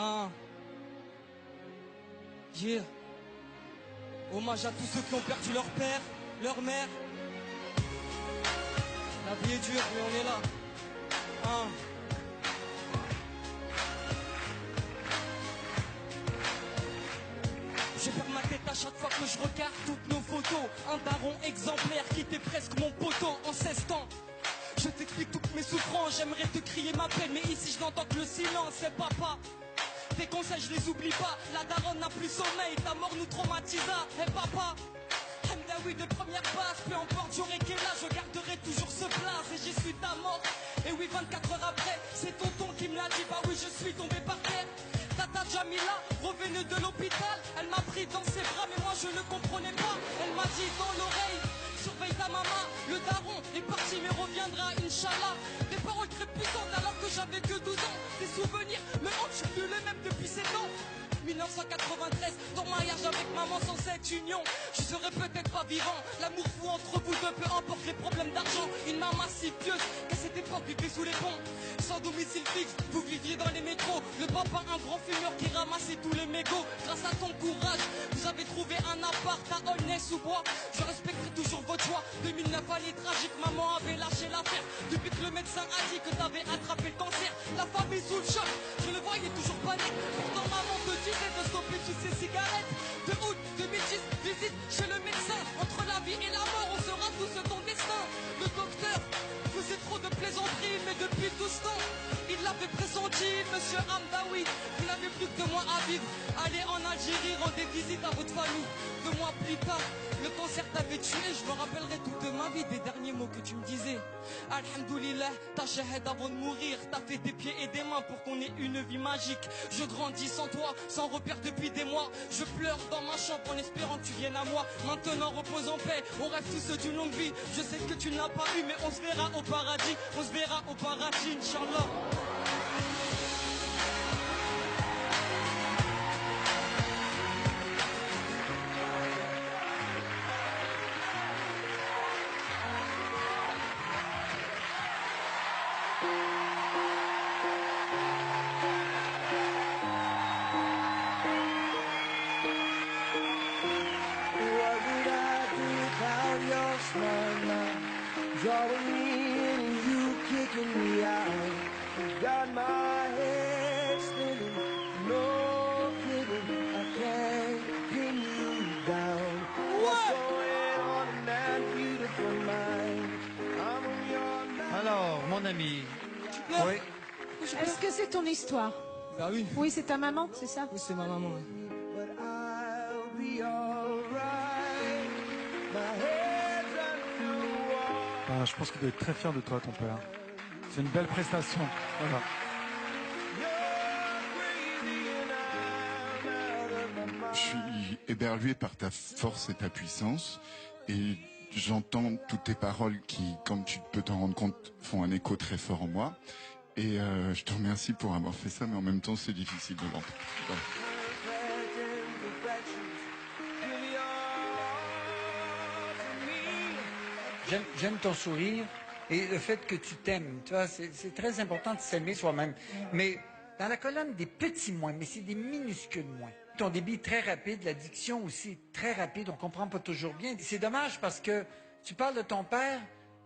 Ah. Yeah. Hommage à tous ceux qui ont perdu leur père, leur mère. La vie est dure, mais on est là. Ah. Je perds ma tête à chaque fois que je regarde toutes nos photos. Un daron exemplaire qui était presque mon poteau en 16 ans. Je t'explique toutes mes souffrances, j'aimerais te crier ma peine, mais ici je n'entends que le silence, c'est papa. Tes conseils je les oublie pas, la daronne n'a plus sommeil, ta mort nous traumatisa. Eh papa, Hamdaoui de première base, peu importe j'aurai quel âge, je garderai toujours ce blaze et j'y suis ta mort. Et oui 24 heures après, c'est tonton qui me l'a dit, bah oui je suis tombé par terre. Tata Jamila, revenue de l'hôpital, elle m'a pris dans ses bras mais moi je ne comprenais pas. Elle m'a dit dans l'oreille, surveille ta maman, le daron est parti mais reviendra Inch'Allah. Des paroles très puissantes alors que j'avais que 12 ans. Des souvenirs me hantent, je suis plus le même depuis 7 ans. 1993, ton mariage avec maman sans cette union, je serais peut-être pas vivant. L'amour fou entre vous deux, peu importe les problèmes d'argent. Une maman si pieuse qu'à cette époque vivait sous les ponts. Sans domicile fixe, vous viviez dans les métros. Le papa un grand fumeur qui ramassait tous les mégots. Grâce à ton courage, vous avez trouvé un appart à Aulnay-sous-Bois. Je respecterai toujours votre choix. 2009 année tragique, maman avait lâché l'affaire. Depuis que le médecin a dit que t'avais attrapé le cancer. La famille sous le choc, je le voyais toujours panique. Pourtant maman te disait de stopper toutes ces cigarettes. De août 2010, visite chez le médecin. Entre la vie et la mort, on sera tous ton destin. Le docteur faisait trop de plaisanteries, mais depuis tout ce temps, il l'avait pressenti, monsieur Hamdaoui. Vous n'avez plus que 2 mois à vivre. Allez en Algérie, rendez visite à votre famille. 2 mois plus tard, le cancer t'avait tué. Je me rappellerai toute ma vie des derniers mots que tu me disais. Alhamdoulilah, ta shahad avant de mourir. T'as fait des pieds et des mains pour qu'on ait une vie magique. Je grandis sans toi, sans repère depuis des mois. Je pleure dans ma chambre en espérant que tu viennes à moi. Maintenant repose en paix, on rêve tous d'une longue vie. Je sais que tu n'as pas eu, mais on se verra au paradis. On se verra au paradis, Inch'Allah. Drawing me in and you kicking me out. You got my head spinning, no kidding, I can't pin you down. What's going on in that beautiful mind? I'm on your mind. Alors, mon ami. Oui. Est-ce que c'est ton histoire? Bah oui. Oui, c'est ta maman, c'est ça? Oui, c'est ma maman. Ouais. But I'll be alright. My head's underwater. Ah, je pense qu'il doit être très fier de toi, ton père. C'est une belle prestation. Voilà. Je suis éberlué par ta force et ta puissance et j'entends toutes tes paroles qui, comme tu peux t'en rendre compte, font un écho très fort en moi. Et je te remercie pour avoir fait ça, mais en même temps, c'est difficile de l'entendre. Voilà. J'aime ton sourire et le fait que tu t'aimes. Tu vois, c'est très important de s'aimer soi-même. Mais dans la colonne des petits moins, mais c'est des minuscules moins. Ton débit est très rapide, la diction aussi est très rapide, on comprend pas toujours bien. C'est dommage parce que tu parles de ton père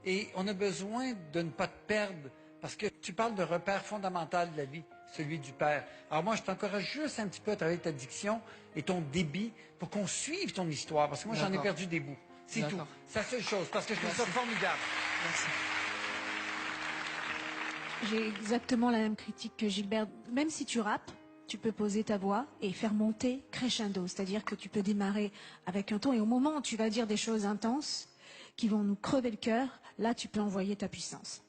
et on a besoin de ne pas te perdre parce que tu parles de repère fondamental de la vie, celui du père. Alors moi, je t'encourage juste un petit peu à travailler ta diction et ton débit pour qu'on suive ton histoire parce que moi, j'en ai perdu des bouts. C'est tout. C'est la seule chose, parce que je trouve ça formidable. Merci. J'ai exactement la même critique que Gilbert. Même si tu rappes, tu peux poser ta voix et faire monter crescendo. C'est-à-dire que tu peux démarrer avec un ton et au moment où tu vas dire des choses intenses qui vont nous crever le cœur, là tu peux envoyer ta puissance.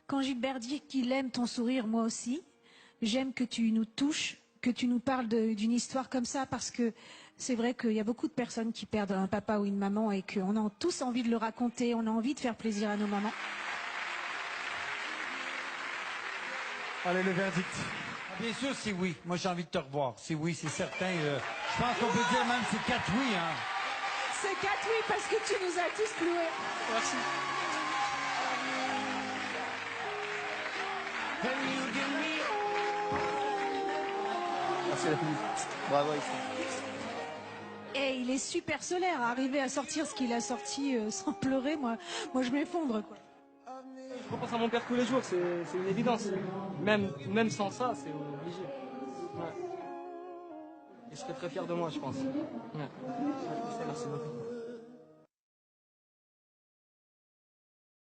Quand Gilbert dit qu'il aime ton sourire, moi aussi, j'aime que tu nous touches, que tu nous parles d'une histoire comme ça parce que c'est vrai qu'il y a beaucoup de personnes qui perdent un papa ou une maman et qu'on a tous envie de le raconter, on a envie de faire plaisir à nos mamans. Allez, le verdict. Bien sûr, c'est oui. Moi, j'ai envie de te revoir. C'est oui, c'est certain. Je pense qu'on peut dire même c'est 4 oui. Hein. C'est 4 oui parce que tu nous as tous cloués. Merci. Merci la famille. Bravo Issa. Et il est super solaire, arriver à sortir ce qu'il a sorti sans pleurer, moi je m'effondre, quoi. Je repense à mon père tous les jours, c'est une évidence. Même sans ça, c'est obligé. Ouais. Il serait très fier de moi, je pense. Ouais. Merci beaucoup.